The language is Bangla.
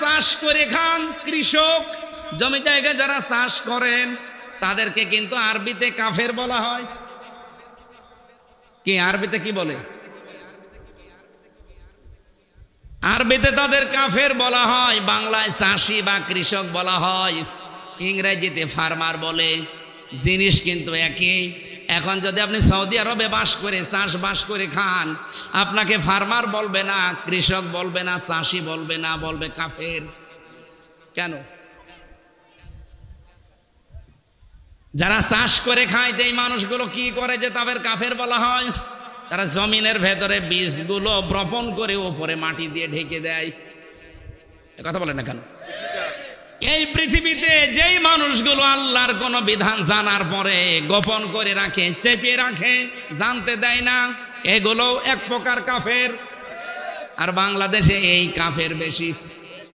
চাষ করে খান, কৃষক, জমি জায়গায় যারা চাষ করেন তাদেরকে কিন্তু আরবিতে কাফের বলা হয়। কি আরবিতে কি বলে? আরবিতে তাদের কাফের বলা হয়, বাংলায় চাষি বা কৃষক বলা হয়, ইংরেজিতে ফার্মার বলে। জিনিস কিন্তু একই। এখন যদি আপনি সৌদি আরবে বাস করে চাষবাস করে খান, আপনাকে ফার্মার বলবে না, কৃষক বলবে না, চাষি বলবে না, বলবে কাফের। কেন? যারা চাষ করে খায় এই মানুষগুলো কি করে যে তাদের কাফের বলা হয়? তারা জমিনের ভেতরে বীজগুলো বপন করে উপরে মাটি দিয়ে ঢেকে দেয়। কথা বলে না কেন? এই পৃথিবীতে যেই মানুষগুলো আল্লাহর কোন বিধান জানার পরে গোপন করে রাখে, চেপে রাখে, জানতে দেয় না, এগুলো এক প্রকার কাফের। আর বাংলাদেশে এই কাফের বেশি।